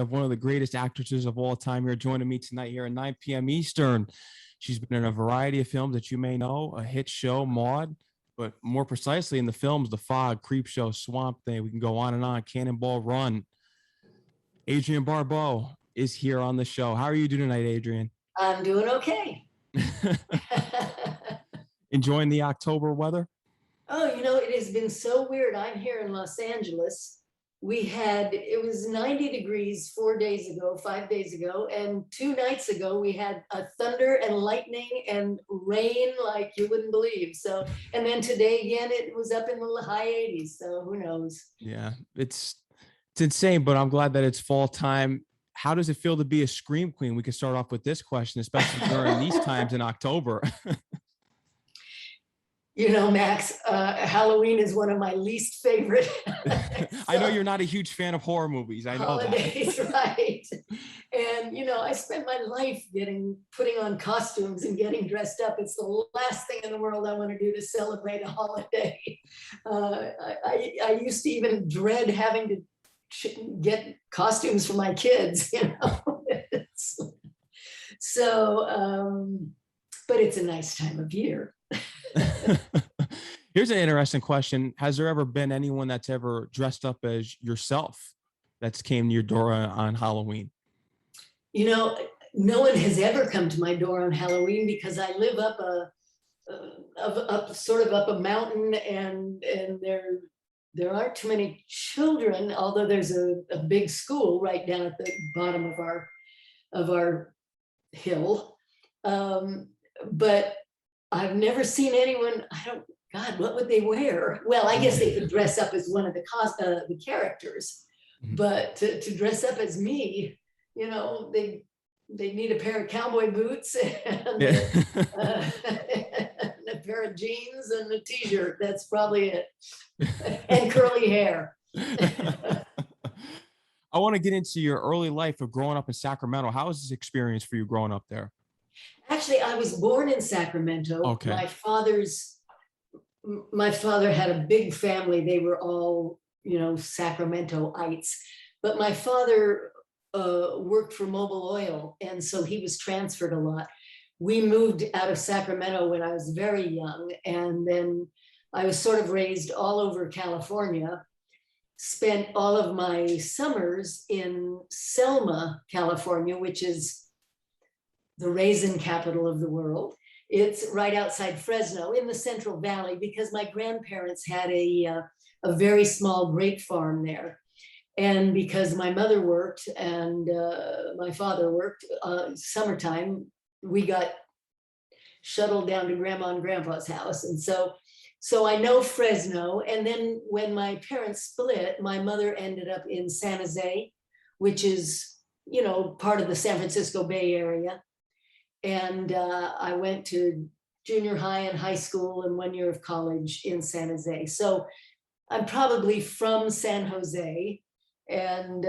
of one of the greatest actresses of all time here joining me tonight here at 9 p.m. Eastern. She's been in a variety of films that you may know, a hit show, Maude, but more precisely in the films, The Fog, Creepshow, Swamp Thing. We can go on and on, Cannonball Run. Adrienne Barbeau is here on the show. How are you doing tonight, Adrienne? I'm doing okay. Enjoying the October weather? Oh, it has been so weird. I'm here in Los Angeles. It was 90 degrees 5 days ago, and 2 nights ago we had a thunder and lightning and rain like you wouldn't believe. So, and then today again, it was up in the high 80s. So who knows? Yeah, it's insane, but I'm glad that it's fall time. How does it feel to be a scream queen? We can start off with this question, especially during these times in October. Max, Halloween is one of my least favorite. I know you're not a huge fan of horror movies. I know holidays, that. Right. And, I spent my life putting on costumes and getting dressed up. It's the last thing in the world I want to do to celebrate a holiday. I used to even dread having to get costumes for my kids, but it's a nice time of year. Here's an interesting question. Has there ever been anyone that's ever dressed up as yourself that's came to your door on Halloween? No one has ever come to my door on Halloween because I live up a mountain, and there aren't too many children, although there's a big school right down at the bottom of our hill. But I've never seen anyone. God, what would they wear? Well, I guess they could dress up as one of the characters, but to dress up as me, they need a pair of cowboy boots and, and a pair of jeans and a t-shirt. That's probably it. And curly hair. I want to get into your early life of growing up in Sacramento. How was this experience for you growing up there? Actually, I was born in Sacramento. Okay. My father had a big family. They were all, Sacramentoites. But my father worked for Mobil Oil, and so he was transferred a lot. We moved out of Sacramento when I was very young, and then I was sort of raised all over California. Spent all of my summers in Selma, California, which is the raisin capital of the world. It's right outside Fresno in the Central Valley, because my grandparents had a very small grape farm there. And because my mother worked and my father worked, summertime, we got shuttled down to Grandma and Grandpa's house. And so I know Fresno. And then when my parents split, my mother ended up in San Jose, which is, part of the San Francisco Bay Area. And I went to junior high and high school and 1 year of college in San Jose. So I'm probably from San Jose, and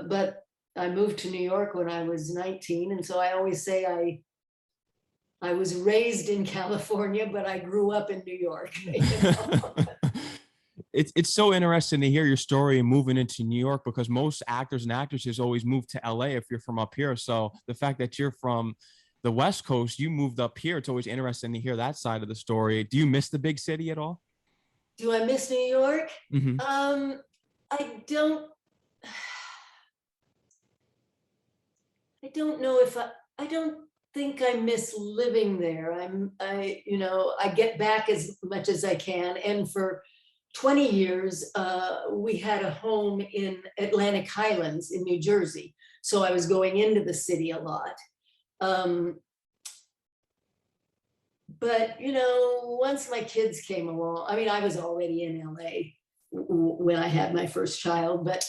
but I moved to New York when I was 19. And so I always say I was raised in California, but I grew up in New York. It's so interesting to hear your story moving into New York, because most actors and actresses always move to LA if you're from up here. So the fact that you're from the West Coast, you moved up here. It's always interesting to hear that side of the story. Do you miss the big city at all? Do I miss New York? Mm-hmm. I don't know if I don't think I miss living there. I get back as much as I can. And for 20 years, we had a home in Atlantic Highlands in New Jersey. So I was going into the city a lot. But, once my kids came along, I was already in LA when I had my first child, but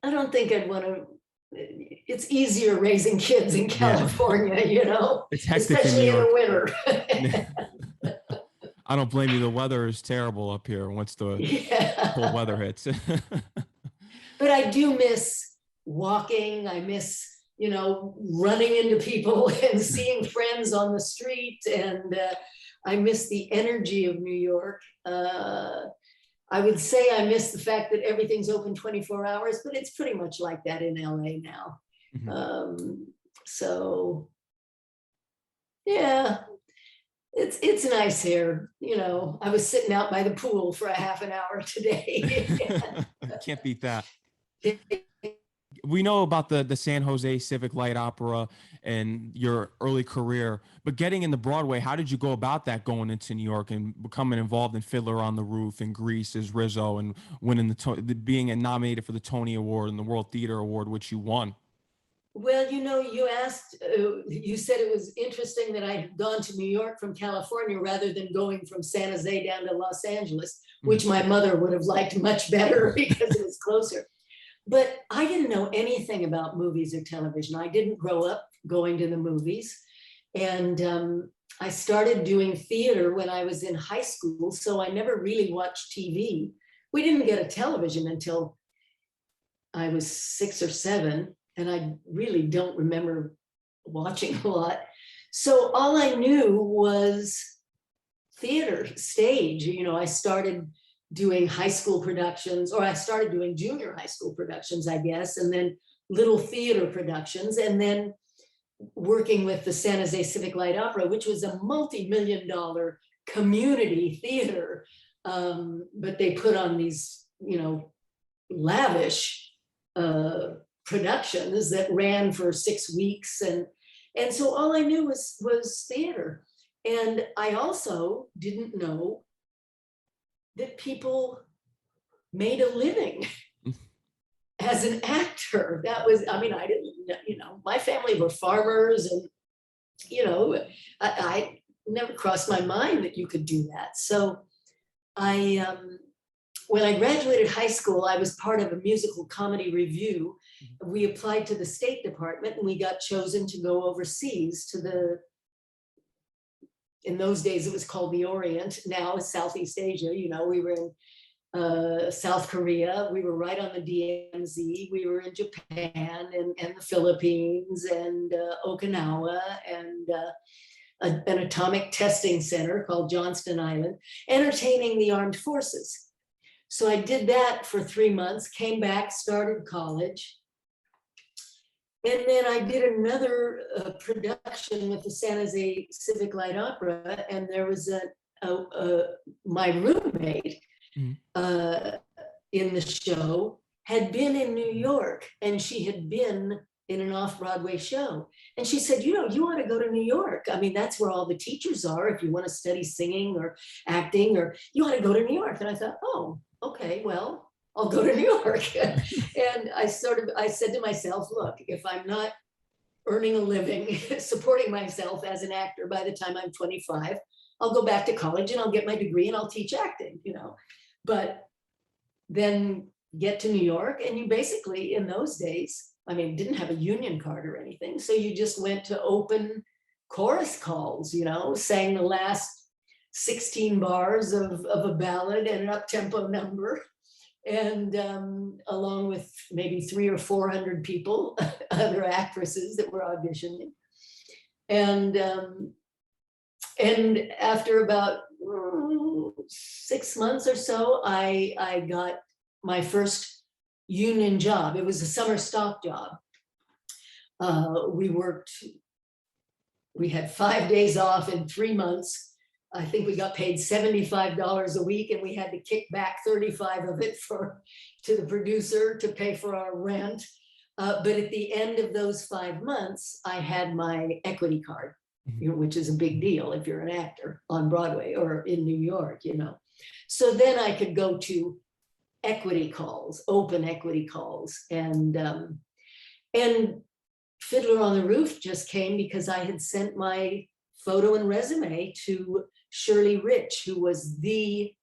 I don't think I'd want to. It's easier raising kids in California, It's hectic, especially in the winter. I don't blame you. The weather is terrible up here once the cold weather hits. But I do miss walking. I miss running into people and seeing friends on the street. And I miss the energy of New York. I would say I miss the fact that everything's open 24 hours, but it's pretty much like that in LA now. So yeah, it's nice here. You know, I was sitting out by the pool for a half an hour today. Can't beat that. We know about the San Jose Civic Light Opera and your early career, but getting into Broadway, how did you go about that going into New York and becoming involved in Fiddler on the Roof and Grease as Rizzo and winning being nominated for the Tony Award and the World Theater Award, which you won? Well, you know, you asked, you said it was interesting that I had gone to New York from California rather than going from San Jose down to Los Angeles, which my mother would have liked much better because it was closer. But I didn't know anything about movies or television. I didn't grow up going to the movies. And I started doing theater when I was in high school, so I never really watched TV. We didn't get a television until I was 6 or 7. And I really don't remember watching a lot. So all I knew was theater, stage. You know, I started doing high school productions, or I started doing junior high school productions, I guess, and then little theater productions, and then working with the San Jose Civic Light Opera, which was a multi-million-dollar community theater. But they put on these, you know, lavish productions that ran for 6 weeks, and so all I knew was theater. And I also didn't know that people made a living as an actor. That was, I mean, I didn't, you know, my family were farmers, and you know, I never crossed my mind that you could do that. So when I graduated high school, I was part of a musical comedy review. We applied to the State Department, and we got chosen to go overseas to in those days it was called the Orient, now it's Southeast Asia. You know, we were in South Korea, we were right on the DMZ, we were in Japan and the Philippines and Okinawa and an atomic testing center called Johnston Island, entertaining the armed forces. So I did that for 3 months, came back, started college. And then I did another production with the San Jose Civic Light Opera, and there was my roommate in the show had been in New York, and she had been in an off-Broadway show. And she said, you know, you ought to go to New York. I mean, that's where all the teachers are if you want to study singing or acting, or you ought to go to New York. And I thought, oh, okay, well, I'll go to New York. And I said to myself, look, if I'm not earning a living, supporting myself as an actor by the time I'm 25, I'll go back to college and I'll get my degree and I'll teach acting, you know. But then get to New York, and you basically, in those days, I mean, didn't have a union card or anything. So you just went to open chorus calls, you know, sang the last 16 bars of a ballad and an up-tempo number. And along with maybe 300 or 400 people, other actresses that were auditioning. And after about 6 months or so, I got my first union job. It was a summer stock job. We had 5 days off in 3 months. I think we got paid $75 a week, and we had to kick back 35 of it to the producer to pay for our rent. But at the end of those 5 months, I had my equity card, you know, which is a big deal if you're an actor on Broadway or in New York, you know. So then I could go to equity calls, open equity calls, and Fiddler on the Roof just came because I had sent my photo and resume to Shirley Rich, who was the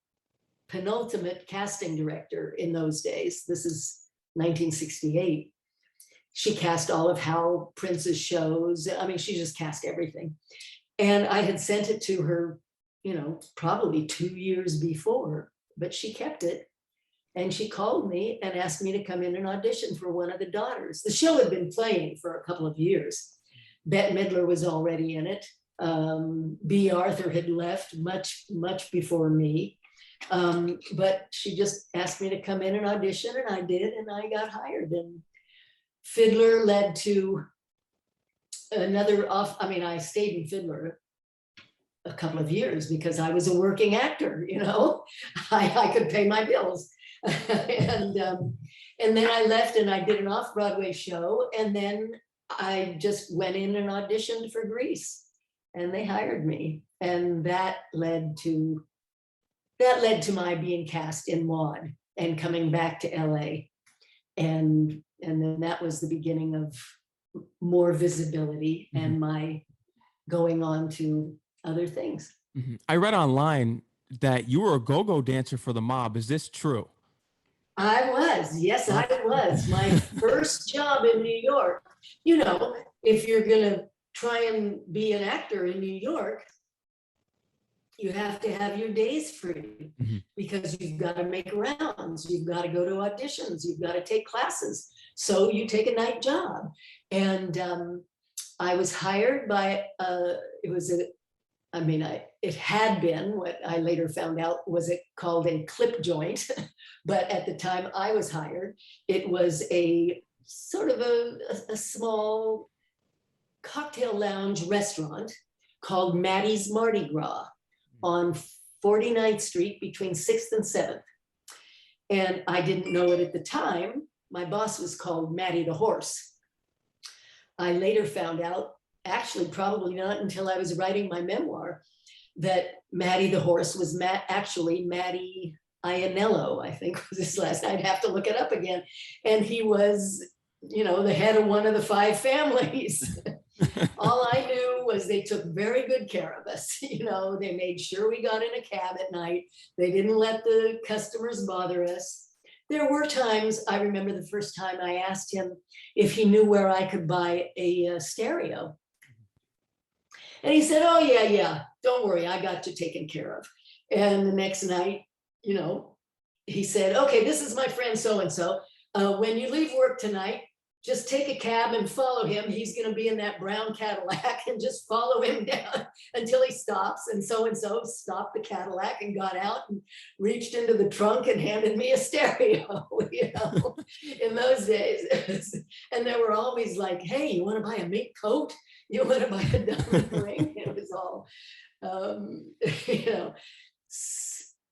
penultimate casting director in those days. This is 1968. She cast all of Hal Prince's shows. I mean, she just cast everything. And I had sent it to her, you know, probably 2 years before, but she kept it. And she called me and asked me to come in and audition for one of the daughters. The show had been playing for a couple of years. Bette Midler was already in it. Bea Arthur had left much before me. But she just asked me to come in and audition, and I did, and I got hired. And Fiddler led to another I stayed in Fiddler a couple of years because I was a working actor, I could pay my bills. and then I left and I did an off-Broadway show, and then I just went in and auditioned for Grease, and they hired me. And that led to my being cast in Maude and coming back to LA. And then that was the beginning of more visibility and my going on to other things. I read online that you were a go-go dancer for the mob. Is this true? I was. Yes, I was. My first job in New York, if you're going to try and be an actor in New York, you have to have your days free because you've got to make rounds, you've got to go to auditions, you've got to take classes. So you take a night job. And I was hired by, it had been what I later found out was called a clip joint. But at the time I was hired, it was a sort of a small cocktail lounge restaurant called Maddie's Mardi Gras on 49th Street between 6th and 7th. And I didn't know it at the time. My boss was called Maddie the Horse. I later found out, actually probably not until I was writing my memoir, that Maddie the Horse was actually Maddie Iannello, I think was his last. I'd have to look it up again. And he was, the head of one of the 5 families. All I knew was they took very good care of us. They made sure we got in a cab at night. They didn't let the customers bother us. There were times, I remember the first time I asked him if he knew where I could buy a stereo. And he said, oh, yeah, don't worry, I got you taken care of. And the next night, he said, okay, this is my friend so-and-so. When you leave work tonight, just take a cab and follow him. He's going to be in that brown Cadillac, and just follow him down until he stops. And so stopped the Cadillac and got out and reached into the trunk and handed me a stereo, in those days. And they were always like, hey, you want to buy a mink coat? You want to buy a diamond ring? It was all,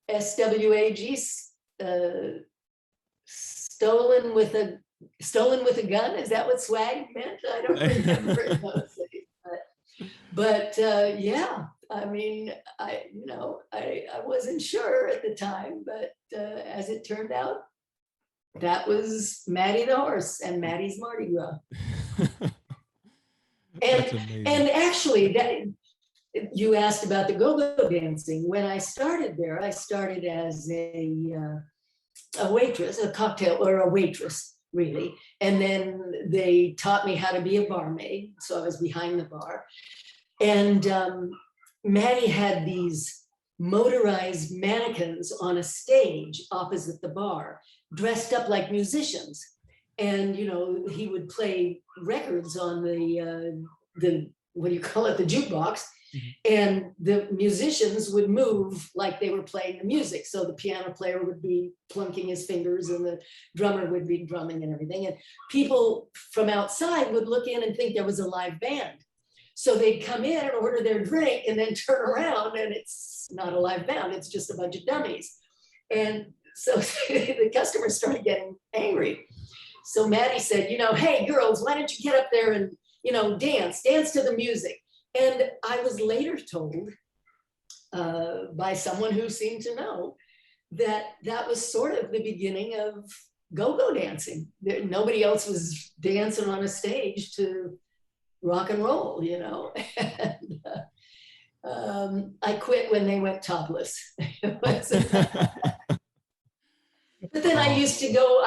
SWAG, stolen with a gun. Is that what swag meant? I don't remember those days. But yeah, I wasn't sure at the time, but as it turned out, that was Maddie the Horse and Maddie's Mardi Gras. And actually, that you asked about the go-go dancing. When I started there, I started as a waitress, a cocktail or a waitress, really. And then they taught me how to be a barmaid. So I was behind the bar. And Maddie had these motorized mannequins on a stage opposite the bar, dressed up like musicians. And, he would play records on the what do you call it, the jukebox. And the musicians would move like they were playing the music. So the piano player would be plunking his fingers and the drummer would be drumming and everything. And people from outside would look in and think there was a live band. So they'd come in and order their drink and then turn around and it's not a live band, it's just a bunch of dummies. And so the customers started getting angry. So Maddie said, hey girls, why don't you get up there and, dance to the music. And I was later told by someone who seemed to know that was sort of the beginning of go-go dancing. Nobody else was dancing on a stage to rock and roll, And, I quit when they went topless. But then I used to go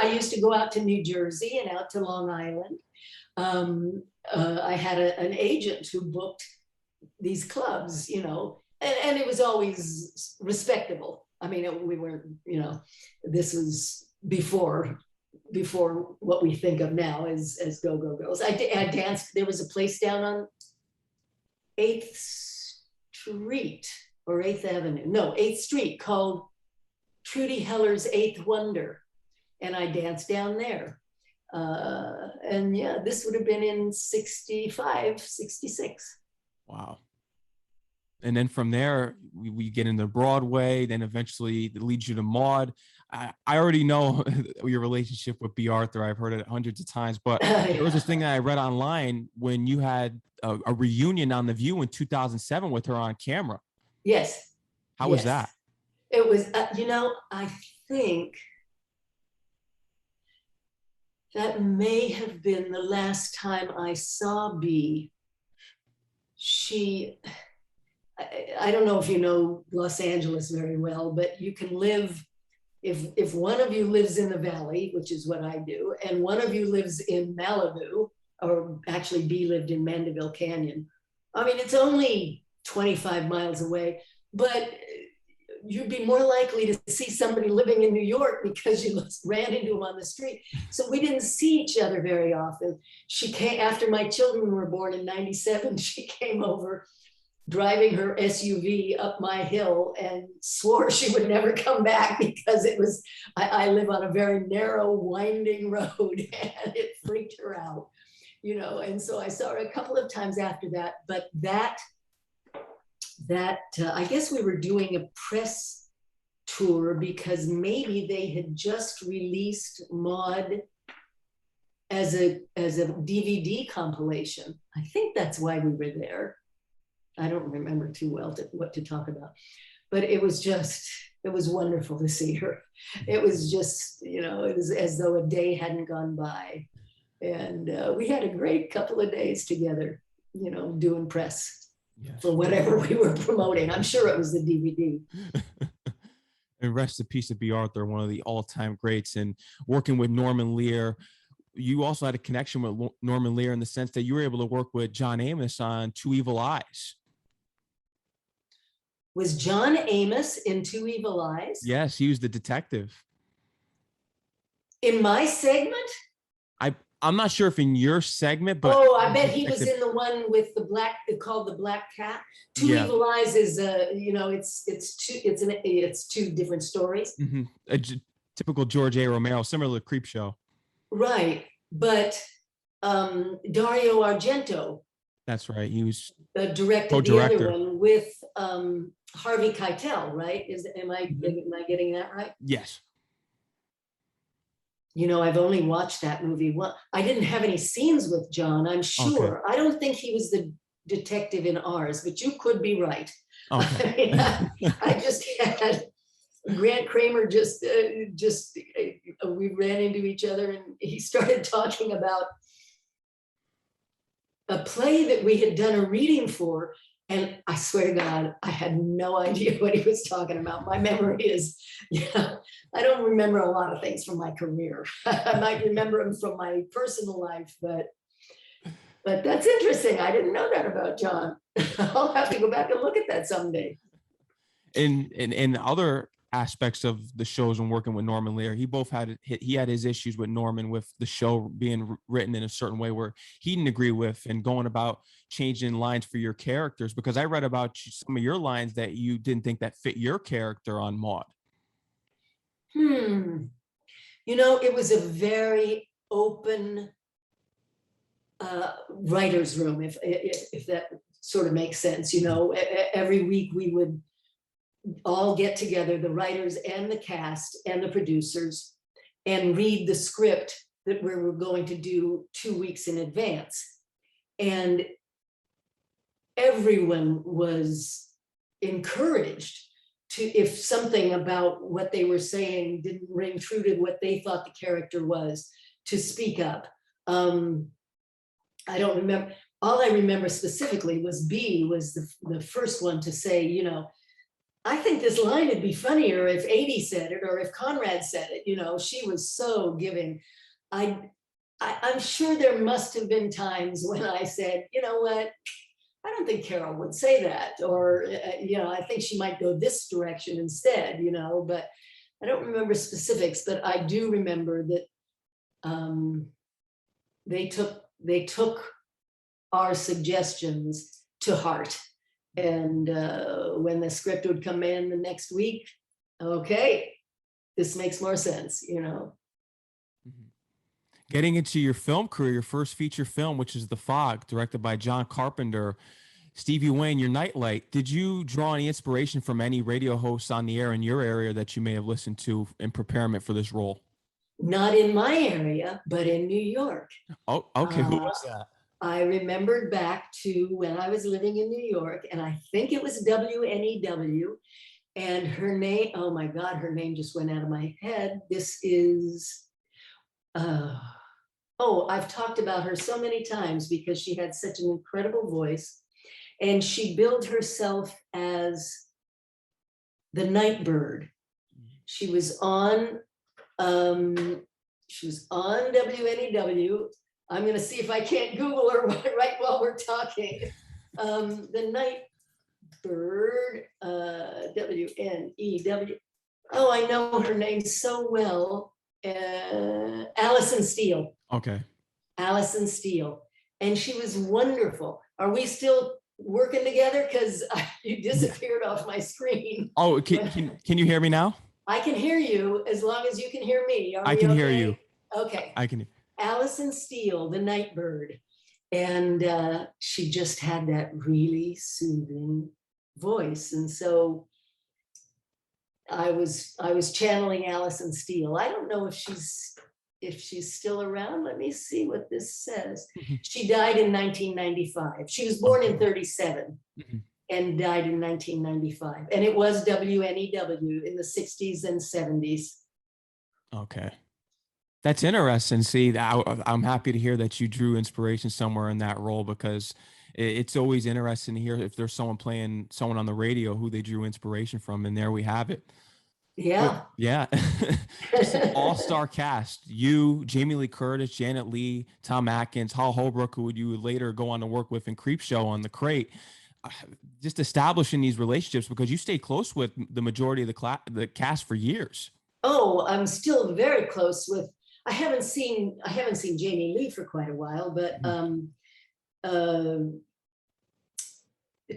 out to New Jersey and out to Long Island. I had an agent who booked these clubs, and it was always respectable. I mean, we weren't, this was before what we think of now as go-go girls. I danced, there was a place down on 8th Street or 8th Avenue, no, 8th Street called Trudy Heller's Eighth Wonder, and I danced down there. And yeah, this would have been in 65, 66. Wow. And then from there, we get into Broadway, then eventually it leads you to Maude. I already know your relationship with Bea Arthur. I've heard it hundreds of times, but there was this thing that I read online when you had a reunion on The View in 2007 with her on camera. Yes. How was that? It was, I think that may have been the last time I saw Bea. I don't know if you know Los Angeles very well, but you can live, if one of you lives in the valley, which is what I do, and one of you lives in Malibu, or actually Bea lived in Mandeville Canyon. I mean, it's only 25 miles away, but you'd be more likely to see somebody living in New York because you ran into them on the street. So we didn't see each other very often. She came, after my children were born in 97, she came over driving her SUV up my hill and swore she would never come back because it was, I live on a very narrow, winding road, and it freaked her out, and so I saw her a couple of times after that, but that I guess we were doing a press tour because maybe they had just released Maude as a DVD compilation. I think that's why we were there. I don't remember too well what to talk about, but it was wonderful to see her. It was just, it was as though a day hadn't gone by. And we had a great couple of days together, doing press for whatever we were promoting. I'm sure it was the DVD. And rest in peace to Bea Arthur, one of the all-time greats. And working with Norman Lear, you also had a connection with Norman Lear in the sense that you were able to work with John Amos on Two Evil Eyes. Was John Amos in Two Evil Eyes? Yes, he was the detective. In my segment? I'm not sure if in your segment, but I bet he was in the one with the black, called the Black Cat. Two Evil Eyes is it's two different stories. Mm-hmm. A typical George A. Romero, similar to Creepshow. Right, but Dario Argento. That's right. He was directed the other one with Harvey Keitel, right? Am I getting that right? Yes. I've only watched that movie. I didn't have any scenes with John, I'm sure. Okay. I don't think he was the detective in ours, but you could be right. Okay. I just had Grant Kramer we ran into each other and he started talking about a play that we had done a reading for. And I swear to God, I had no idea what he was talking about. My memory is, I don't remember a lot of things from my career. I might remember them from my personal life, but that's interesting. I didn't know that about John. I'll have to go back and look at that someday. In other aspects of the shows and working with Norman Lear, he had his issues with Norman, with the show being written in a certain way where he didn't agree with, and going about changing lines for your characters, because I read about some of your lines that you didn't think that fit your character on Maude. It was a very open writer's room, if that sort of makes sense. Every week we would all get together, the writers and the cast and the producers, and read the script that we were going to do 2 weeks in advance. And everyone was encouraged to, if something about what they were saying didn't ring true to what they thought the character was, to speak up. I don't remember. All I remember specifically was Bea was the first one to say, I think this line would be funnier if Adie said it or if Conrad said it. She was so giving. I'm sure there must have been times when I said, you know what, I don't think Carol would say that, or I think she might go this direction instead, but I don't remember specifics. But I do remember that they took our suggestions to heart. And when the script would come in the next week, okay, this makes more sense, you know. Mhm. Getting into your film career, your first feature film, which is The Fog, directed by John Carpenter, Stevie Wayne, your nightlight. Did you draw any inspiration from any radio hosts on the air in your area that you may have listened to in preparation for this role? Not in my area, but in New York. Oh, okay. Who was that? I remembered back to when I was living in New York, and I think it was WNEW, and her name, oh my God, her name just went out of my head. This is, oh, I've talked about her so many times because she had such an incredible voice, and she billed herself as the Nightbird. She was on WNEW. I'm going to see if I can't Google her right while we're talking. The Nightbird, WNEW. Oh, I know her name so well. Alison Steele. Okay. Alison Steele. And she was wonderful. Are we still working together? Because you disappeared off my screen. Oh, can you hear me now? I can hear you as long as you can hear me. I can hear you. Okay. I can. Alison Steele, the Nightbird. And she just had that really soothing voice. And so I was channeling Alison Steele. I don't know if she's still around. Let me see what this says. She died in 1995. She was born in 37 and died in 1995. And it was WNEW in the 60s and 70s. Okay. That's interesting. See, I'm happy to hear that you drew inspiration somewhere in that role, because it's always interesting to hear if there's someone playing someone on the radio who they drew inspiration from. And there we have it. Yeah. But, yeah. Just an all-star cast. You, Jamie Lee Curtis, Janet Leigh, Tom Atkins, Hal Holbrook, who you would later go on to work with in Creepshow on The Crate. Just establishing these relationships, because you stayed close with the majority of the cast for years. Oh, I'm still very close with. I haven't seen Jamie Lee for quite a while, but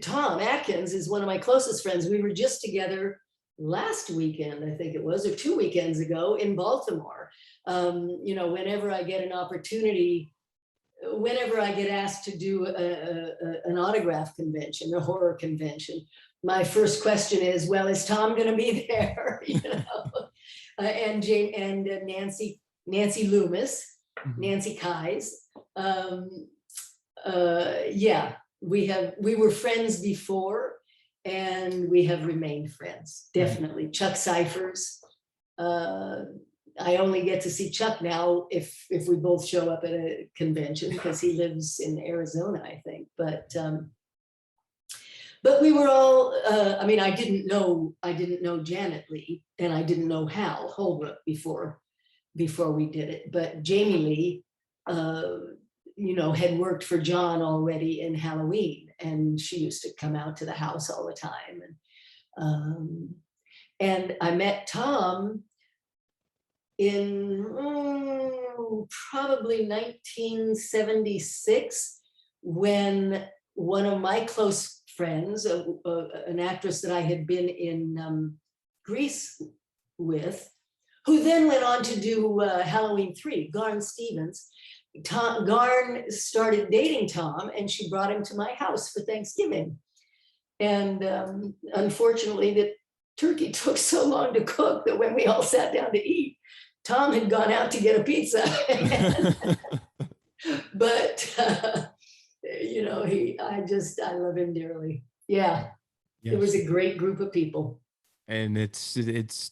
Tom Atkins is one of my closest friends. We were just together last weekend, I think it was, or 2 weekends ago in Baltimore. You know, whenever I get an opportunity, whenever I get asked to do an autograph convention, a horror convention, my first question is, well, is Tom going to be there? You know, and Jane and Nancy Loomis, Nancy Kies. Yeah, we were friends before, and we have remained friends, definitely. Chuck Cyphers. I only get to see Chuck now if we both show up at a convention, because he lives in Arizona, I think. But we were all. I mean, I didn't know Janet Leigh, and I didn't know Hal Holbrook before we did it. But Jamie Lee, you know, had worked for John already in Halloween, and she used to come out to the house all the time. And I met Tom in probably 1976, when one of my close friends, an actress that I had been in Greece with, who then went on to do Halloween 3, Garn Stevens. Garn started dating Tom, and she brought him to my house for Thanksgiving. And unfortunately, the turkey took so long to cook that when we all sat down to eat, Tom had gone out to get a pizza. But you know, I love him dearly. Yeah, yes. It was a great group of people. And it's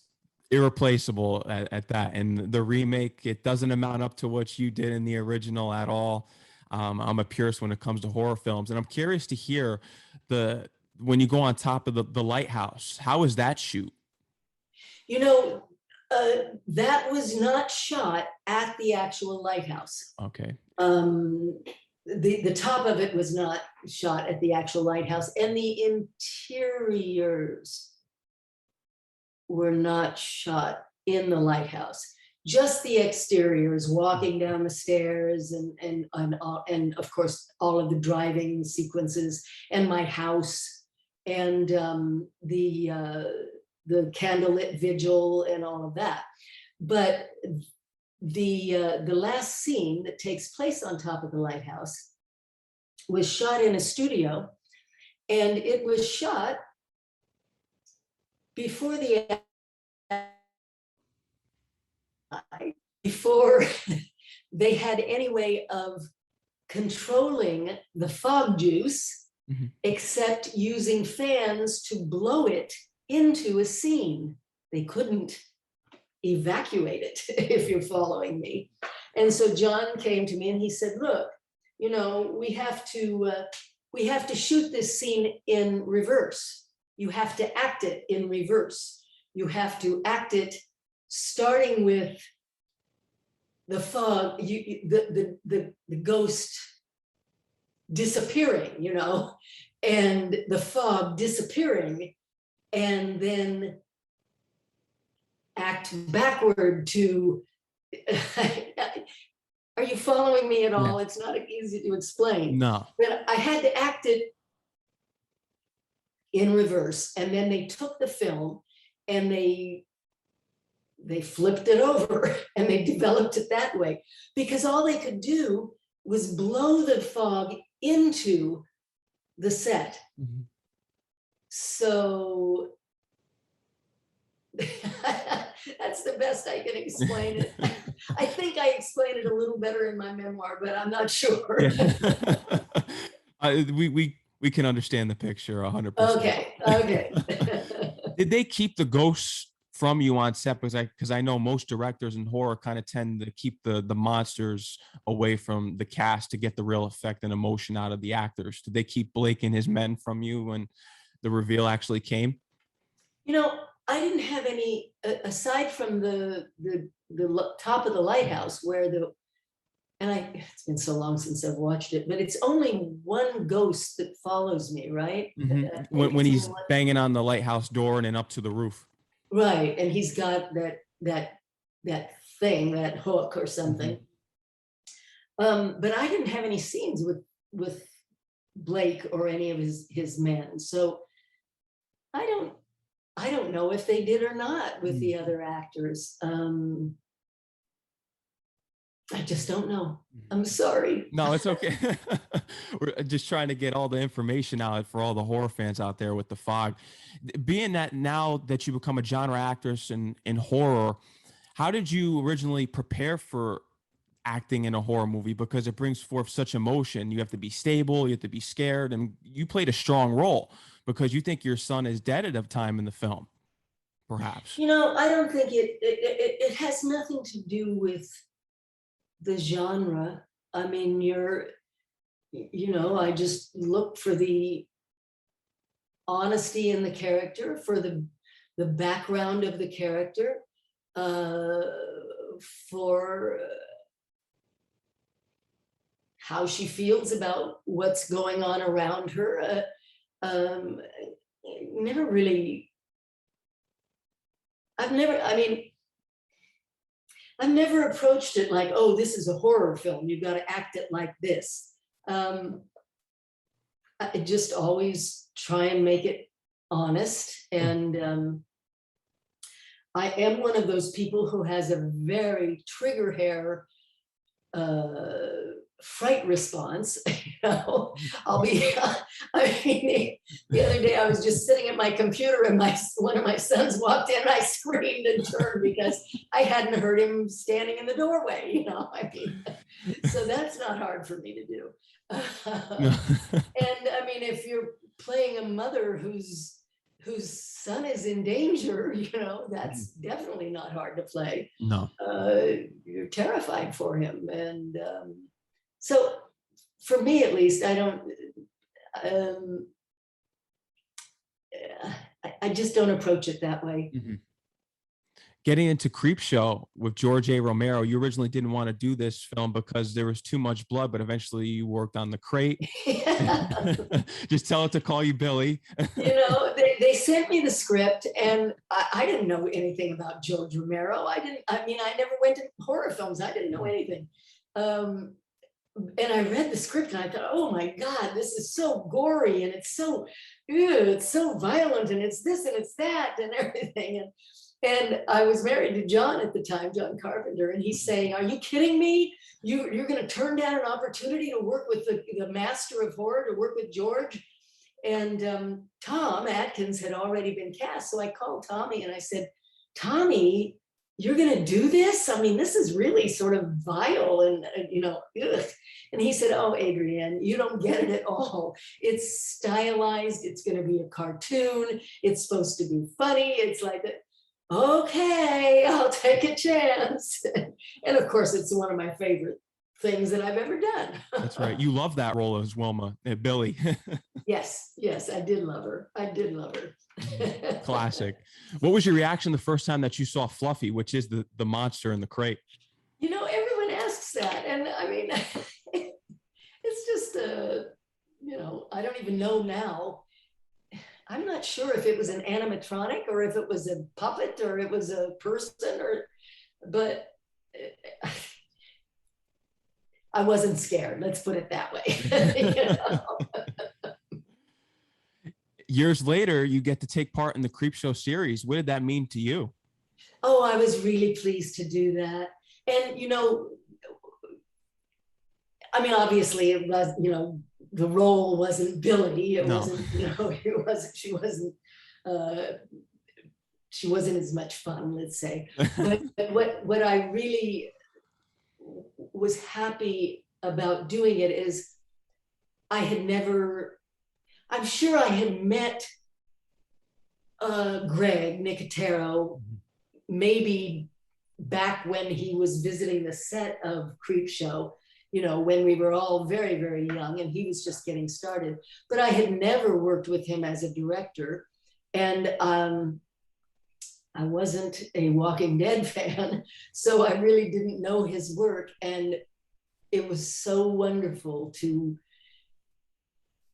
irreplaceable at that. And the remake, it doesn't amount up to what you did in the original at all. I'm a purist when it comes to horror films, and I'm curious to hear when you go on top of the lighthouse, how was that shoot? You know, that was not shot at the actual lighthouse. Okay. The top of it was not shot at the actual lighthouse, and the interiors were not shot in the lighthouse. Just the exteriors, walking down the stairs, and of course all of the driving sequences, and my house, and the candlelit vigil and all of that. But the last scene that takes place on top of the lighthouse was shot in a studio, and it was shot before they had any way of controlling the fog juice, except using fans to blow it into a scene. They couldn't evacuate it, if you're following me. And so John came to me and he said, look, you know, we have to shoot this scene in reverse. You have to act it in reverse. You have to act it starting with the fog, the ghost disappearing, you know, and the fog disappearing, and then act backward to, are you following me at all? Yeah. It's not easy to explain. No. But I had to act it in reverse, and then they took the film and they flipped it over and they developed it that way, because all they could do was blow the fog into the set. So that's the best I can explain it. I think I explained it a little better in my memoir, but I'm not sure. We can understand the picture 100%. Okay. Did they keep the ghosts from you on set? Because I know most directors in horror kind of tend to keep the monsters away from the cast to get the real effect and emotion out of the actors. Did they keep Blake and his men from you when the reveal actually came? You know, I didn't have any, aside from the top of the lighthouse where it's been so long since I've watched it, but it's only one ghost that follows me, right? When he's banging on the lighthouse door and then up to the roof. Right, and he's got that thing, that hook or something. But I didn't have any scenes with Blake or any of his men, so I don't know if they did or not with the other actors. I just don't know. I'm sorry. No, it's okay. We're just trying to get all the information out for all the horror fans out there with the fog. Being that now that you become a genre actress in horror, how did you originally prepare for acting in a horror movie? Because it brings forth such emotion. You have to be stable, you have to be scared, and you played a strong role because you think your son is dead at a time in the film, perhaps. You know, I don't think it has nothing to do with the genre. I mean, I just look for the honesty in the character, for the background of the character, for how she feels about what's going on around her. I've never approached it like, oh, this is a horror film, you've got to act it like this. I just always try and make it honest. And I am one of those people who has a very trigger hair fright response. The other day I was just sitting at my computer and one of my sons walked in and I screamed and turned because I hadn't heard him standing in the doorway, so that's not hard for me to do. And I mean, if you're playing a mother whose son is in danger, that's definitely not hard to play. No. You're terrified for him. And so for me, at least, I just don't approach it that way. Getting into Creepshow with George A. Romero, you originally didn't want to do this film because there was too much blood, but eventually you worked on the crate. Just tell it to call you Billy. They sent me the script and I didn't know anything about George Romero. I never went to horror films. I didn't know anything. and I read the script and I thought, oh my God, this is so gory and it's so, it's so violent and it's this and it's that and everything. And I was married to John at the time, John Carpenter, and he's saying, are you kidding me? You're going to turn down an opportunity to work with the master of horror, to work with George? And Tom Atkins had already been cast. So I called Tommy and I said, Tommy, you're going to do this? I mean, this is really sort of vile and, ugh. And he said, oh, Adrienne, you don't get it at all. It's stylized. It's going to be a cartoon. It's supposed to be funny. It's like, okay, I'll take a chance. And of course, it's one of my favorite things that I've ever done. That's right. You love that role as Wilma, Billy. Yes, I did love her. Classic. What was your reaction the first time that you saw Fluffy, which is the monster in the crate? Everyone asks that. And I mean, it's just, I don't even know now. I'm not sure if it was an animatronic or if it was a puppet or it was a person but I wasn't scared. Let's put it that way. Years later, you get to take part in the Creepshow series. What did that mean to you? Oh, I was really pleased to do that. And, I mean, obviously it was, the role wasn't Billy. It wasn't, she wasn't as much fun, let's say. But what I really was happy about doing it is I'm sure I had met Greg Nicotero maybe back when he was visiting the set of Creepshow, when we were all very, very young and he was just getting started. But I had never worked with him as a director. And I wasn't a Walking Dead fan, so I really didn't know his work. And it was so wonderful to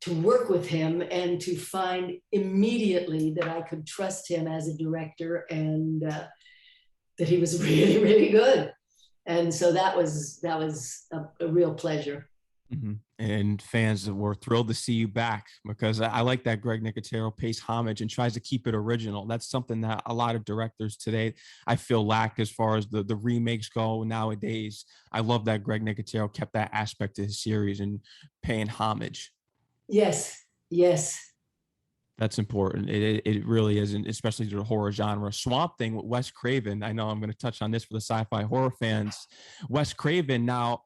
work with him and to find immediately that I could trust him as a director and that he was really, really good. And so that was a real pleasure. Mm-hmm. And fans were thrilled to see you back, because I like that Greg Nicotero pays homage and tries to keep it original. That's something that a lot of directors today, I feel, lack as far as the remakes go nowadays. I love that Greg Nicotero kept that aspect of his series and paying homage. Yes. That's important. It really is, and especially to the horror genre. Swamp Thing with Wes Craven. I know I'm going to touch on this for the sci-fi horror fans. Wes Craven. Now,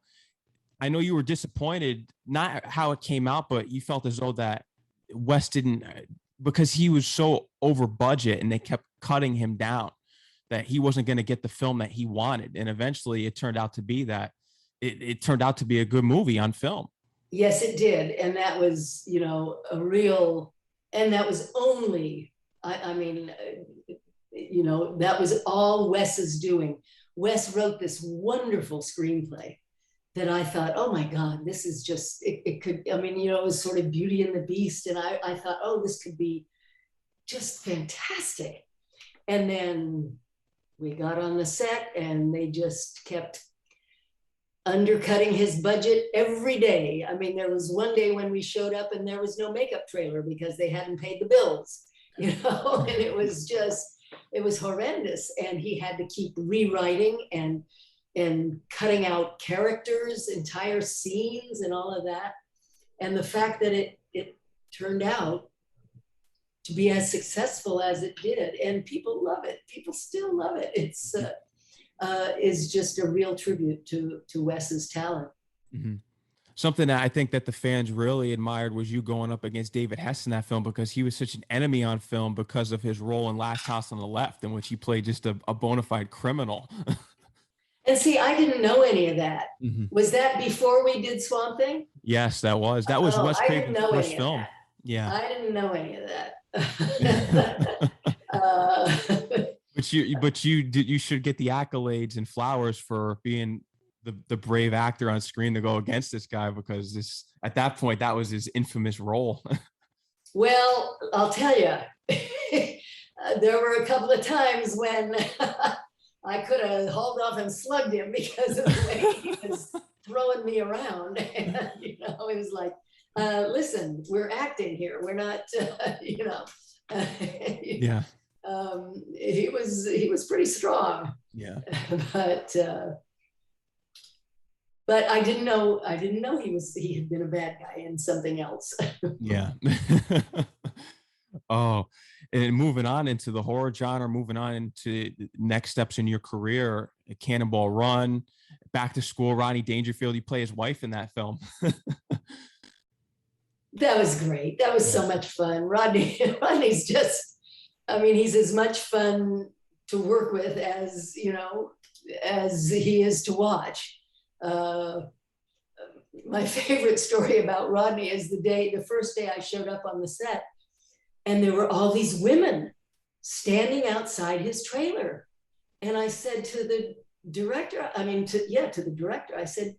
I know you were disappointed, not how it came out, but you felt as though that Wes didn't, because he was so over budget and they kept cutting him down, that he wasn't going to get the film that he wanted. And eventually it turned out to be that it turned out to be a good movie on film. Yes, it did. And that was, and that was only, that was all Wes's doing. Wes wrote this wonderful screenplay that I thought, oh my God, this is just, it could, it was sort of Beauty and the Beast. And I thought, oh, this could be just fantastic. And then we got on the set and they just kept undercutting his budget every day. There was one day when we showed up and there was no makeup trailer because they hadn't paid the bills, and it was horrendous. And he had to keep rewriting and cutting out characters, entire scenes and all of that. And the fact that it turned out to be as successful as it did, and people love it. People still love it. It's is just a real tribute to Wes's talent. Mm-hmm. Something that I think that the fans really admired was you going up against David Hess in that film, because he was such an enemy on film because of his role in Last House on the Left, in which he played just a bona fide criminal. And see, I didn't know any of that. Mm-hmm. Was that before we did Swamp Thing? Yes, that was Wes Craven's first film. Yeah, I didn't know any of that. But you should get the accolades and flowers for being the brave actor on screen to go against this guy, because at that point that was his infamous role. Well, I'll tell you, there were a couple of times when I could have hauled off and slugged him because of the way he was throwing me around. And, you know, it was like, listen, we're acting here. We're not, you know. Yeah. He was pretty strong. Yeah. But I didn't know he had been a bad guy in something else. Yeah. Oh, and moving on into the horror genre, moving on into next steps in your career, Cannonball Run, Back to School, Rodney Dangerfield, you play his wife in that film. That was great. That was so much fun. Rodney's just, I mean, he's as much fun to work with as, you know, as he is to watch. My favorite story about Rodney is the first day I showed up on the set, and there were all these women standing outside his trailer. And I said to the director, to the director, I said,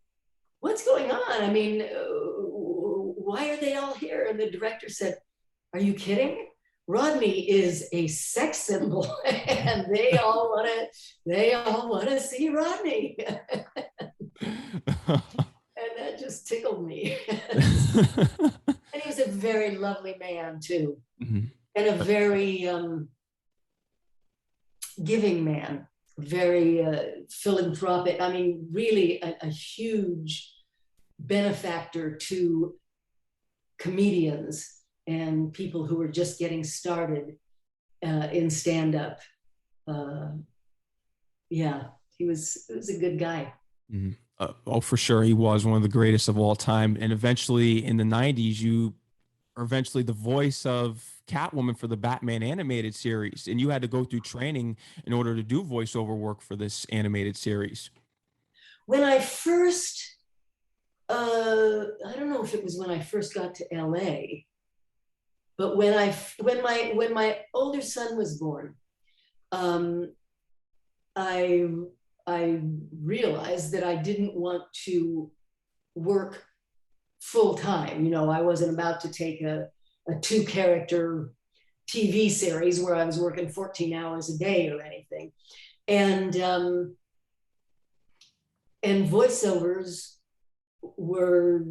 what's going on? I mean, why are they all here? And the director said, are you kidding? Rodney is a sex symbol and they all want to see Rodney. And that just tickled me. And he was a very lovely man too. Mm-hmm. And a very giving man, very philanthropic. I mean, really a huge benefactor to comedians and people who were just getting started in stand-up. Yeah, he was a good guy. Mm-hmm. Oh, for sure. He was one of the greatest of all time. And eventually in the 90s, you are eventually the voice of Catwoman for the Batman animated series. And you had to go through training in order to do voiceover work for this animated series. When I first, I don't know if it was when I first got to LA, but when my older son was born, I realized that I didn't want to work full time. You know, I wasn't about to take a 2-character TV series where I was working 14 hours a day or anything. And voiceovers were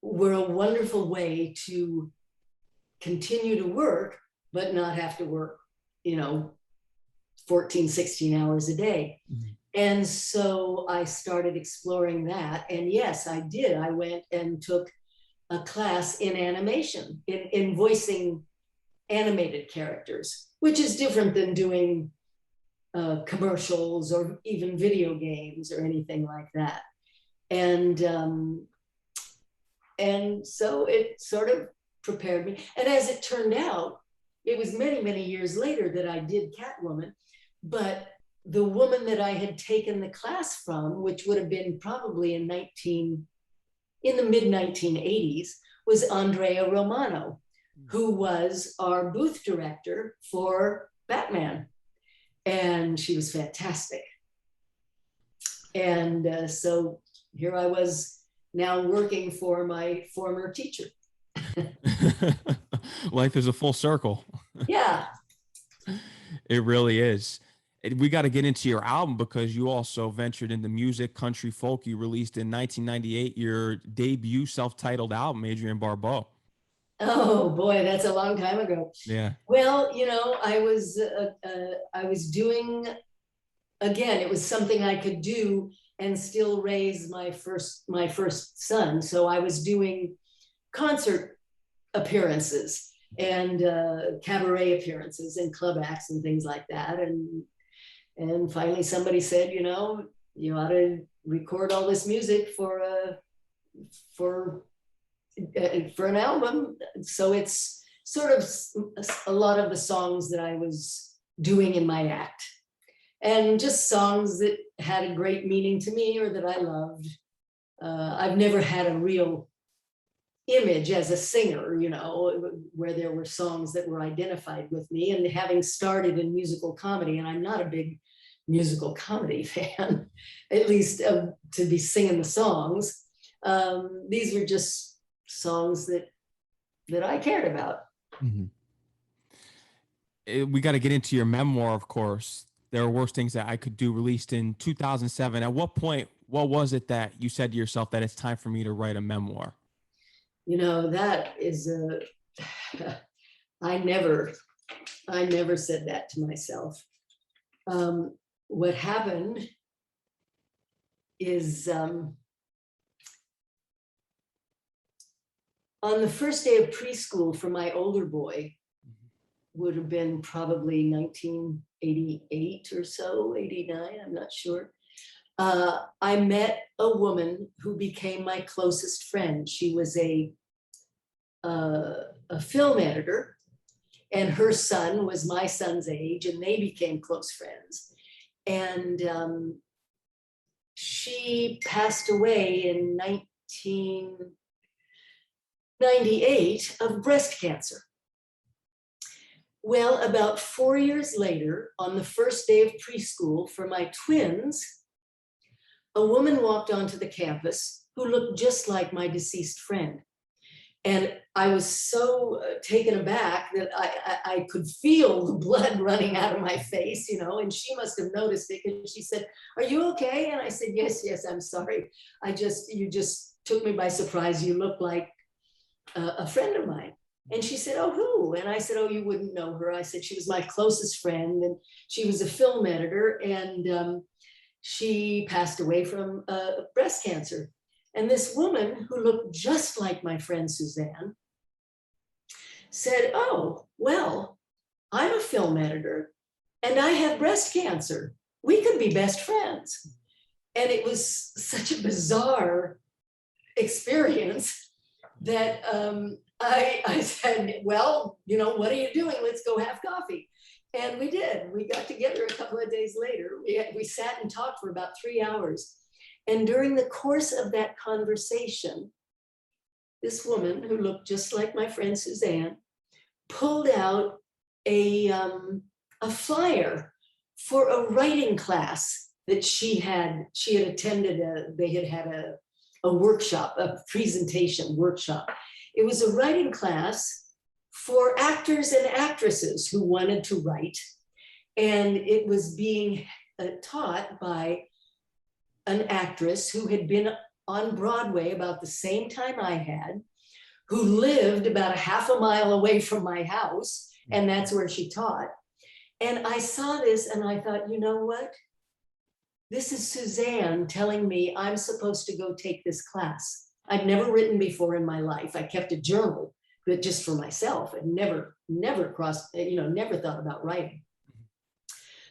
a wonderful way to continue to work, but not have to work, you know, 14, 16 hours a day. Mm-hmm. And so I started exploring that. And yes, I did. I went and took a class in animation, in voicing animated characters, which is different than doing commercials or even video games or anything like that. And so it sort of prepared me. And as it turned out, it was many, many years later that I did Catwoman. But the woman that I had taken the class from, which would have been probably in the mid-1980s, was Andrea Romano, who was our booth director for Batman. And she was fantastic. And so here I was now working for my former teacher. Life is a full circle. Yeah. It really is. We got to get into your album because you also ventured into music, country, folk. You released in 1998 your debut self-titled album, Adrienne Barbeau. Oh boy, that's a long time ago. Yeah. Well, you know, I was doing, again, it was something I could do and still raise my first son. So I was doing concert appearances and cabaret appearances and club acts and things like that. And finally somebody said, you know, you ought to record all this music for an album. So it's sort of a lot of the songs that I was doing in my act, and just songs that had a great meaning to me or that I loved. I've never had a real image as a singer, you know, where there were songs that were identified with me. And having started in musical comedy, and I'm not a big musical comedy fan, at least to be singing the songs, these were just songs that I cared about. Mm-hmm. We got to get into your memoir, of course, There Are Worse Things That I Could Do, released in 2007. At what point, what was it that you said to yourself that it's time for me to write a memoir? That is I never said that to myself. What happened is on the first day of preschool for my older boy, would have been probably 1988 or so, 89, I'm not sure. I met a woman who became my closest friend. She was a film editor, and her son was my son's age, and they became close friends. And she passed away in 1998 of breast cancer. Well, about 4 years later, on the first day of preschool for my twins, a woman walked onto the campus who looked just like my deceased friend. And I was so taken aback that I could feel the blood running out of my face, and she must have noticed it, because she said, "Are you okay?" And I said, yes, I'm sorry. You just took me by surprise. You look like a friend of mine. And she said, "Oh, who?" And I said, "Oh, you wouldn't know her." I said, "She was my closest friend, and she was a film editor, and she passed away from breast cancer." And this woman, who looked just like my friend Suzanne, said, "Oh, well, I'm a film editor, and I have breast cancer. We could be best friends." And it was such a bizarre experience that I said, "Well, what are you doing? Let's go have coffee." And we did. We got together a couple of days later. We sat and talked for about 3 hours. And during the course of that conversation, this woman, who looked just like my friend Suzanne, pulled out a flyer for a writing class that she had attended. They had a workshop, a presentation workshop. It was a writing class for actors and actresses who wanted to write. And it was being taught by an actress who had been on Broadway about the same time I had, who lived about a half a mile away from my house, and that's where she taught. And I saw this and I thought, you know what? This is Suzanne telling me I'm supposed to go take this class. I'd never written before in my life. I kept a journal, but just for myself, and never crossed, never thought about writing.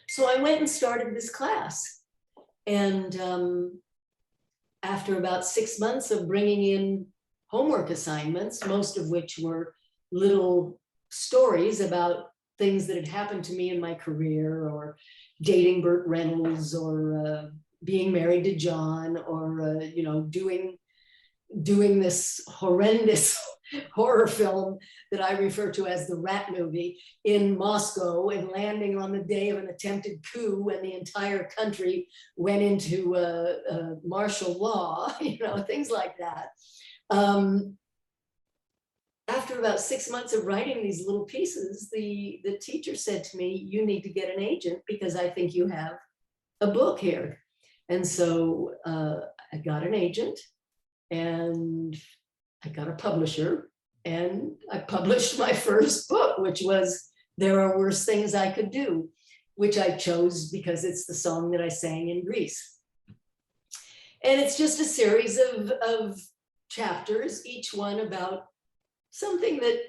So I went and started this class. And after about 6 months of bringing in homework assignments, most of which were little stories about things that had happened to me in my career, or dating Burt Reynolds, or being married to John, or doing this horrendous horror film that I refer to as the Rat Movie in Moscow, and landing on the day of an attempted coup when the entire country went into martial law, things like that. After about 6 months of writing these little pieces, the teacher said to me, "You need to get an agent, because I think you have a book here." And so I got an agent, and I got a publisher, and I published my first book, which was There Are Worse Things I Could Do, which I chose because it's the song that I sang in Greece. And it's just a series of chapters, each one about something that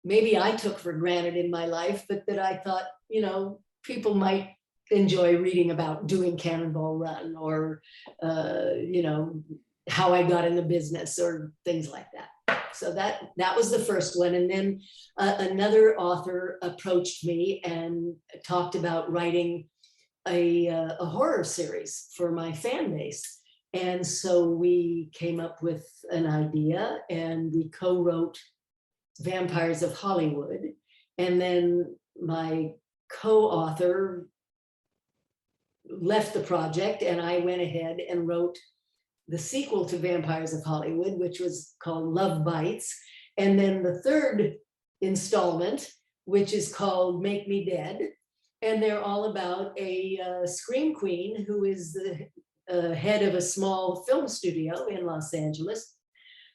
maybe I took for granted in my life, but that I thought, people might enjoy reading about, doing Cannonball Run, or, how I got in the business, or things like that. So that was the first one. And then another author approached me and talked about writing a horror series for my fan base. And so we came up with an idea, and we co-wrote Vampires of Hollywood. And then my co-author left the project, and I went ahead and wrote the sequel to Vampires of Hollywood, which was called Love Bites. And then the third installment, which is called Make Me Dead, And they're all about a scream queen who is the head of a small film studio in Los Angeles.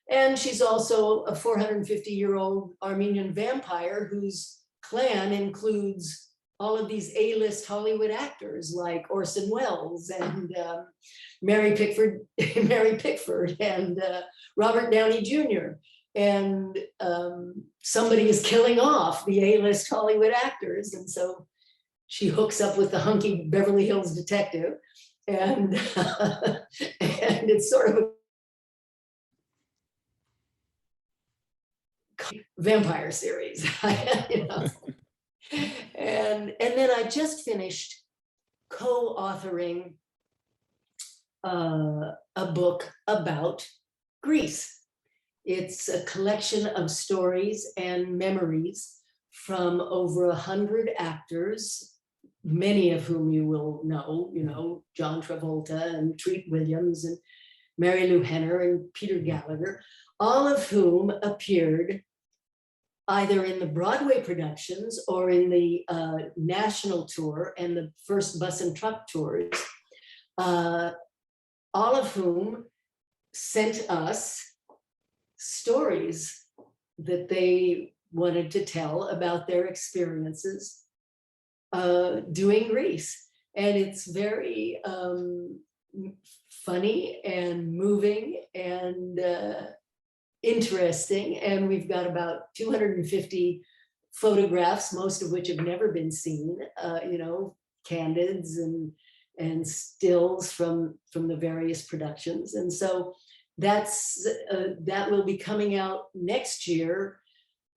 And she's also a 450-year-old Armenian vampire whose clan includes all of these A-list Hollywood actors like Orson Welles and Mary Pickford, and Robert Downey Jr. And somebody is killing off the A-list Hollywood actors. And so she hooks up with the hunky Beverly Hills detective, and and it's sort of a vampire series, you know. And then I just finished co-authoring a book about Greece. It's a collection of stories and memories from over 100 actors, many of whom you will know, you know, John Travolta and Treat Williams and Mary Lou Henner and Peter Gallagher, all of whom appeared either in the Broadway productions or in the national tour and the first bus and truck tours, all of whom sent us stories that they wanted to tell about their experiences doing Grease. And it's very funny and moving and interesting. And we've got about 250 photographs, most of which have never been seen, you know, candids and stills from the various productions. And so that will be coming out next year,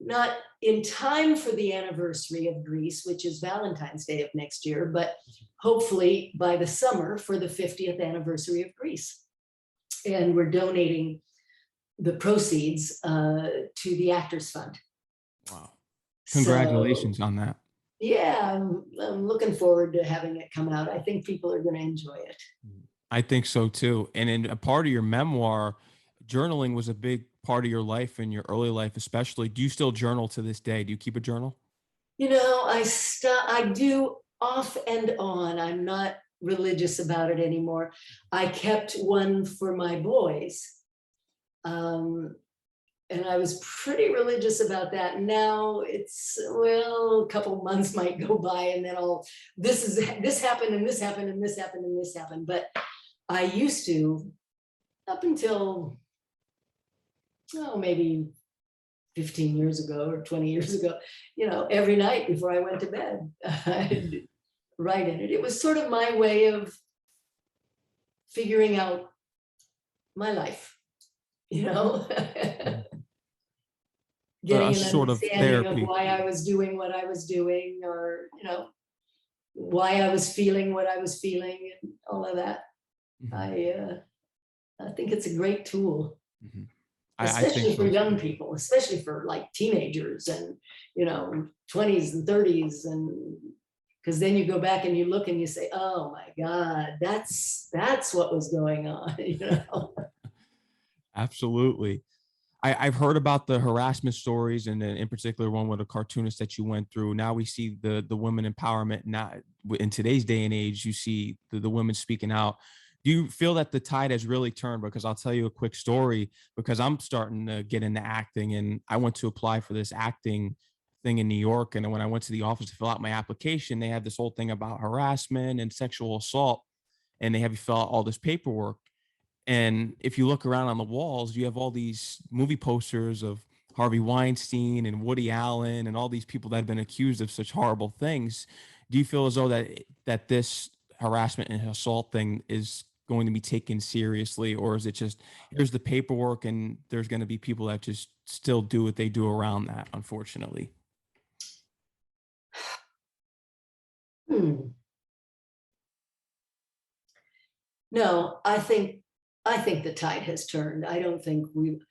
not in time for the anniversary of Grease, which is Valentine's Day of next year, but hopefully by the summer for the 50th anniversary of Grease. And we're donating the proceeds to the Actors Fund. Wow. Congratulations on that. Yeah, I'm looking forward to having it come out. I think people are going to enjoy it. I think so too. And in a part of your memoir, journaling was a big part of your life, in your early life especially. Do you still journal to this day? Do you keep a journal? You know, I do off and on. I'm not religious about it anymore. I kept one for my boys. And I was pretty religious about that. Now it's, well, a couple months might go by and then this happened and this happened and this happened and this happened. But I used to, up until, maybe 15 years ago or 20 years ago, you know, every night before I went to bed, I'd write in it. It was sort of my way of figuring out my life, you know, getting an sort of understanding of why I was doing what I was doing, or, you know, why I was feeling what I was feeling and all of that. Mm-hmm. I think it's a great tool. Mm-hmm. Especially for young people, especially for like teenagers and, you know, 20s and 30s. And because then you go back and you look and you say, oh my God, that's what was going on, you know? Absolutely. I've heard about the harassment stories, and then in particular one with a cartoonist that you went through. Now we see the women empowerment. Now in today's day and age, you see the women speaking out. Do you feel that the tide has really turned? Because I'll tell you a quick story, because I'm starting to get into acting, and I went to apply for this acting thing in New York. And when I went to the office to fill out my application, they had this whole thing about harassment and sexual assault, and they have you fill out all this paperwork. And if you look around on the walls, you have all these movie posters of Harvey Weinstein and Woody Allen and all these people that have been accused of such horrible things. Do you feel as though that this harassment and assault thing is going to be taken seriously, or is it just, here's the paperwork and there's going to be people that just still do what they do around that, unfortunately? No, I think the tide has turned. I don't think we've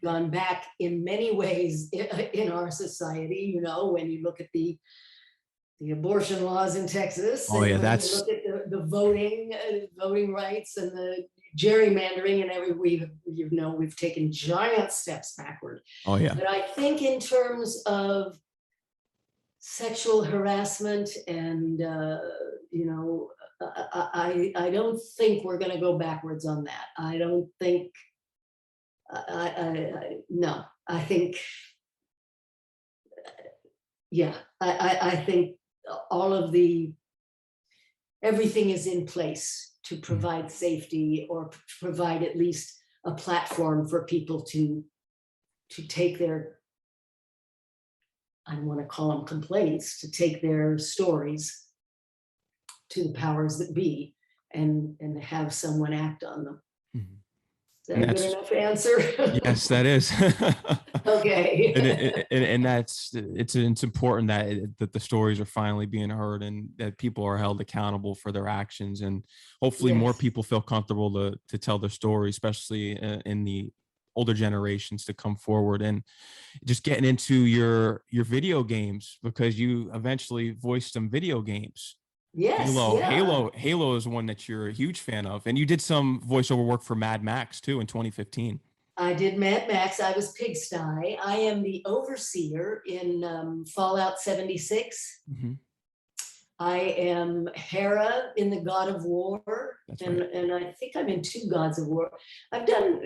gone back in many ways in our society, you know, when you look at the abortion laws in Texas. Oh yeah, that's, you look at the voting rights and the gerrymandering, and we've taken giant steps backward. Oh yeah. But I think in terms of sexual harassment, and I don't think we're going to go backwards on that. I don't think. No, I think. Yeah, I think all of everything is in place to provide safety, or provide at least a platform for people to take their, I don't want to call them complaints, to take their stories to the powers that be, and have someone act on them. Mhm. Is that a good enough answer? Yes, that is. Okay. And it's important that the stories are finally being heard, and that people are held accountable for their actions, and hopefully more Yes. people feel comfortable to tell their story, especially in the older generations to come forward. And just getting into your video games, because you eventually voiced some video games. Yes. Yeah. Halo is one that you're a huge fan of, and you did some voiceover work for Mad Max too in 2015. I did Mad Max. I was Pigsty. I am the overseer in Fallout 76. Mm-hmm. I am Hera in the God of War. That's and, right. and I think I'm in 2 Gods of War. I've done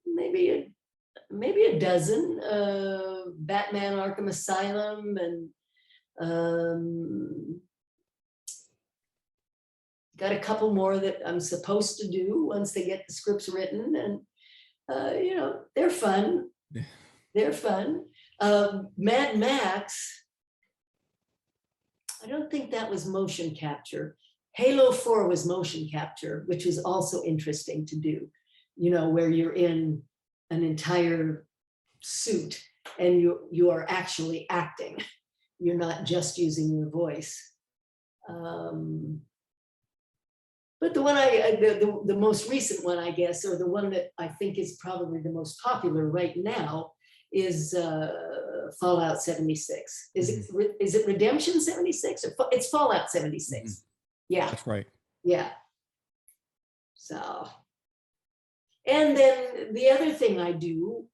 maybe a dozen. Batman Arkham Asylum, and got a couple more that I'm supposed to do once they get the scripts written, and they're fun. Yeah. They're fun. Mad Max, I don't think that was motion capture. Halo 4 was motion capture, which was also interesting to do, where you're in an entire suit and you are actually acting. You're not just using your voice. But the one the most recent one, I guess, or the one that I think is probably the most popular right now, is Fallout 76. Is it Redemption 76? Or it's Fallout 76. Mm-hmm. Yeah. That's right. Yeah. So, and then the other thing I do,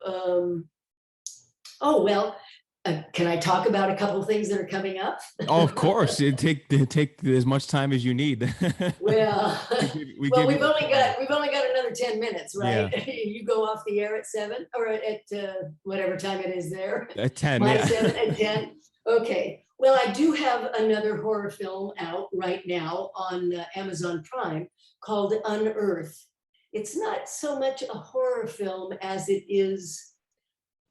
can I talk about a couple of things that are coming up? Oh, of course. Take as much time as you need. Well, we've only got another 10 minutes, right? Yeah. You go off the air at 7 or at whatever time it is there. At 10. My 7 and 10. Okay. Well, I do have another horror film out right now on Amazon Prime called Unearth. It's not so much a horror film as it is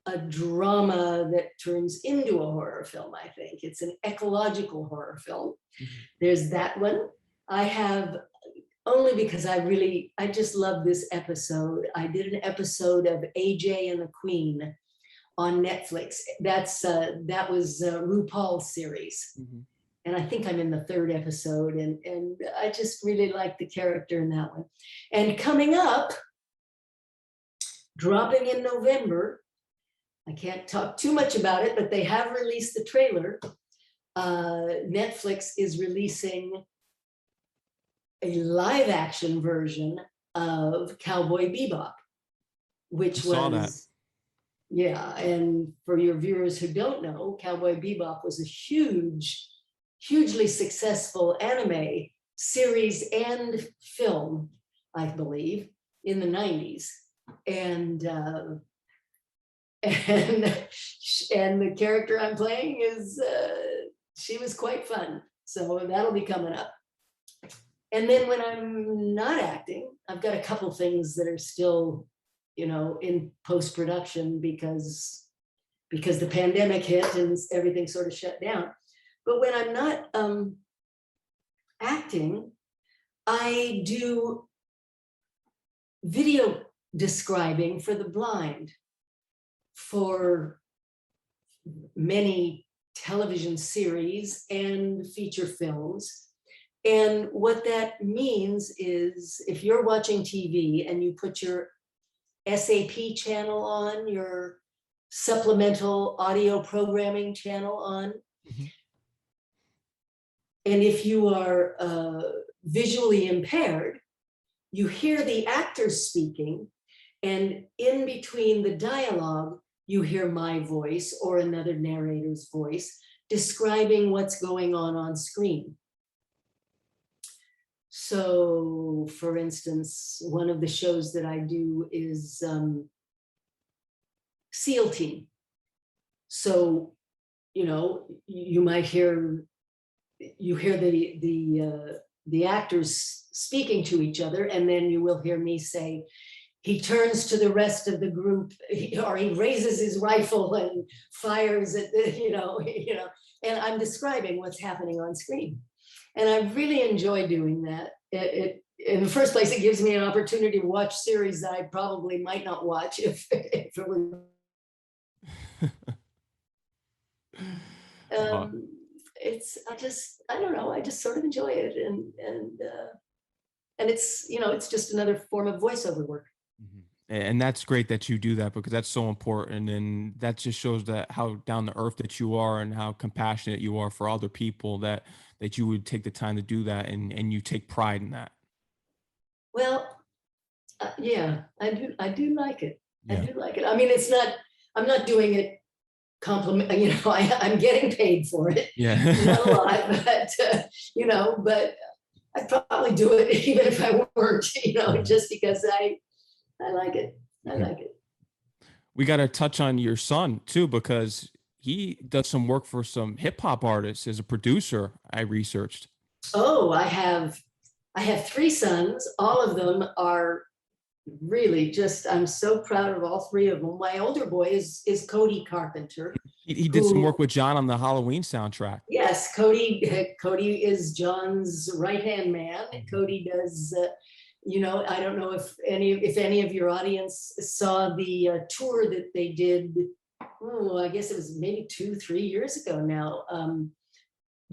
a drama that turns into a horror film. I think it's an ecological horror film. Mm-hmm. There's that one. I have, only because I just love this episode. I did an episode of AJ and the Queen on Netflix. That was RuPaul's series. Mm-hmm. And I think I'm in the 3rd episode, and I just really like the character in that one. And coming up, dropping in November, I can't talk too much about it, but they have released the trailer. Netflix is releasing a live action version of Cowboy Bebop, which was, yeah. And for your viewers who don't know, Cowboy Bebop was a hugely successful anime series and film, I believe, in the 90s. And the character I'm playing is, she was quite fun. So that'll be coming up. And then when I'm not acting, I've got a couple things that are still, in post-production because the pandemic hit and everything sort of shut down. But when I'm not acting, I do video describing for the blind for many television series and feature films. And what that means is, if you're watching TV and you put your SAP channel on, your supplemental audio programming channel on, mm-hmm. and if you are visually impaired, you hear the actors speaking, and in between the dialogue, you hear my voice or another narrator's voice describing what's going on screen. So, for instance, one of the shows that I do is SEAL Team. So, you know, you might hear the actors speaking to each other, and then you will hear me say, he turns to the rest of the group, or he raises his rifle and fires at the, you know, and I'm describing what's happening on screen. And I really enjoy doing that. In the first place, it gives me an opportunity to watch series that I probably might not watch if it were. I don't know, I just sort of enjoy it, and it's, you know, it's just another form of voiceover work. And that's great that you do that, because that's so important, and that just shows that how down to earth that you are and how compassionate you are for other people, that you would take the time to do that, and you take pride in that. Well, yeah, I do like it. Yeah. I do like it. I mean, I'm not doing it compliment, you know, I'm getting paid for it. Yeah. Not a lot, but you know, but I'd probably do it even if I weren't, you know, just because I like it. I like it. We got to touch on your son too, because he does some work for some hip hop artists as a producer. I researched. Oh, I have 3 sons. All of them are really just, I'm so proud of all 3 of them. My older boy is Cody Carpenter. He did some work with John on the Halloween soundtrack. Yes, Cody is John's right-hand man. Cody does, you know, I don't know if any of your audience saw the tour that they did. Oh, I guess it was maybe 2-3 years ago now.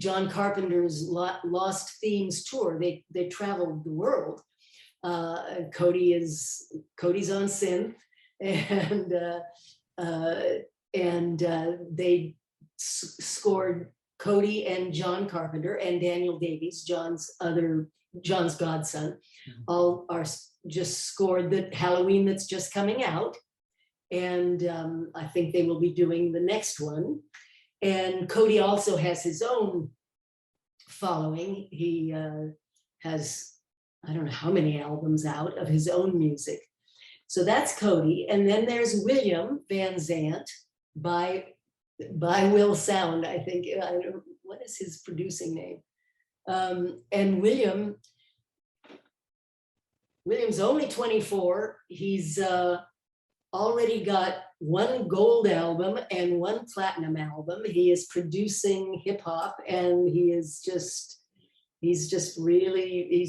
John Carpenter's Lost Themes tour. They traveled the world. Cody's on synth, and they scored. Cody and John Carpenter and Daniel Davies, John's godson, all are just scored the Halloween that's just coming out, and I think they will be doing the next one. And Cody also has his own following. He has, I don't know how many albums out of his own music. So that's Cody. And then there's William Van Zant by Will Sound, I think. I don't, what is his producing name? And William's only 24. He's already got 1 gold album and 1 platinum album. He is producing hip hop, and he's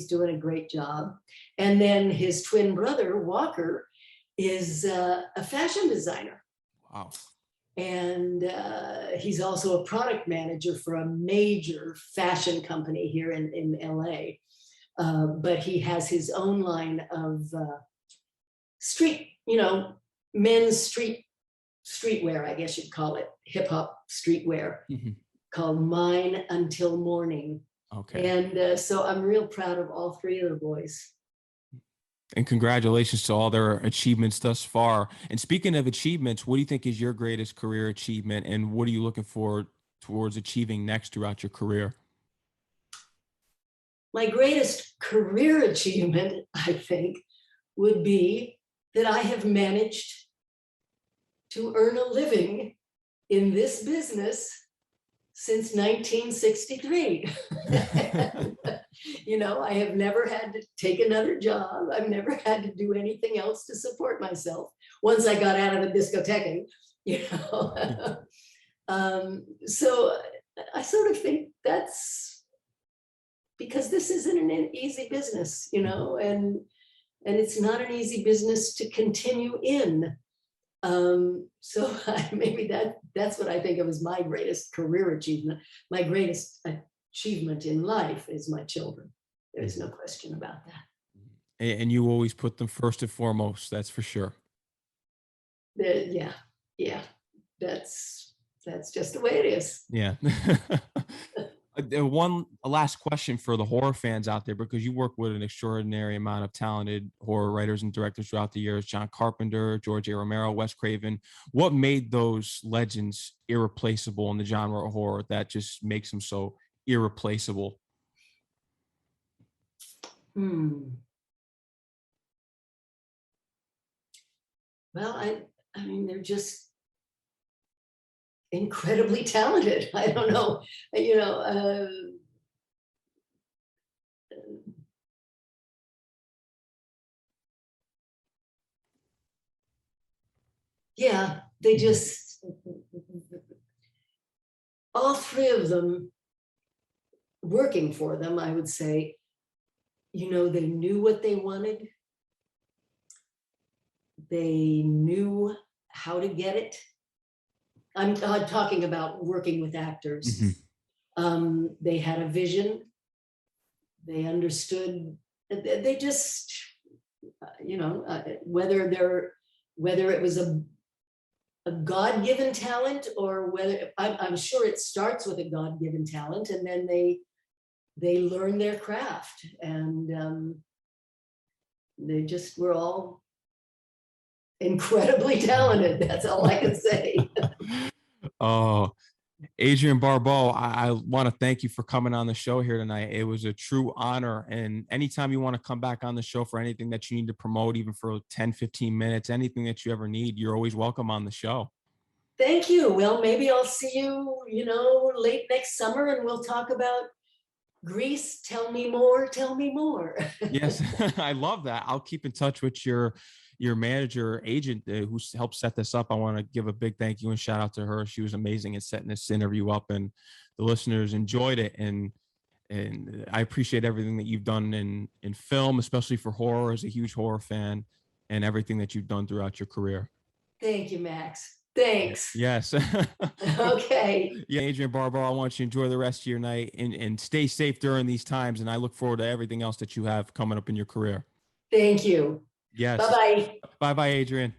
doing a great job. And then his twin brother, Walker, is a fashion designer. Wow. And he's also a product manager for a major fashion company here in LA. But he has his own line of street, you know, men's streetwear, I guess you'd call it, hip hop streetwear, called Mine Until Morning. Okay. And so I'm real proud of all 3 of the boys. And congratulations to all their achievements thus far. And speaking of achievements, what do you think is your greatest career achievement, and what are you looking forward towards achieving next throughout your career? My greatest career achievement, I think, would be that I have managed to earn a living in this business since 1963. You know, I have never had to take another job. I've never had to do anything else to support myself once I got out of the discothecing, you know. So I sort of think that's because this isn't an easy business, you know, and it's not an easy business to continue in. So maybe that's what I think of as my greatest career achievement. My greatest achievement in life is my children. There's no question about that. And you always put them first and foremost, that's for sure. Yeah. That's just the way it is. Yeah. A last question for the horror fans out there, because you work with an extraordinary amount of talented horror writers and directors throughout the years: John Carpenter, George A. Romero, Wes Craven. What made those legends irreplaceable in the genre of horror that just makes them so irreplaceable? Well, I mean, they're just incredibly talented. I don't know, yeah, they just, all three of them, working for them, I would say, they knew what they wanted. They knew how to get it. I'm talking about working with actors. They had a vision. They understood. They just, whether it was a God-given talent, or whether I'm sure it starts with a God-given talent, and then they learn their craft, and they just were all incredibly talented. That's all I can say. Oh, Adrienne Barbeau, I want to thank you for coming on the show here tonight. It was a true honor. And anytime you want to come back on the show for anything that you need to promote, even for 10, 15 minutes, anything that you ever need, you're always welcome on the show. Thank you. Well, maybe I'll see you, late next summer, and we'll talk about Grease. Tell me more. Tell me more. Yes, I love that. I'll keep in touch with your manager agent who helped set this up. I want to give a big thank you and shout out to her. She was amazing at setting this interview up, and the listeners enjoyed it. And I appreciate everything that you've done in film, especially for horror, as a huge horror fan, and everything that you've done throughout your career. Thank you, Max. Thanks. Yes. Okay. Yeah, Adrienne Barbeau, I want you to enjoy the rest of your night and stay safe during these times. And I look forward to everything else that you have coming up in your career. Thank you. Yes. Bye-bye. Bye-bye, Adrienne.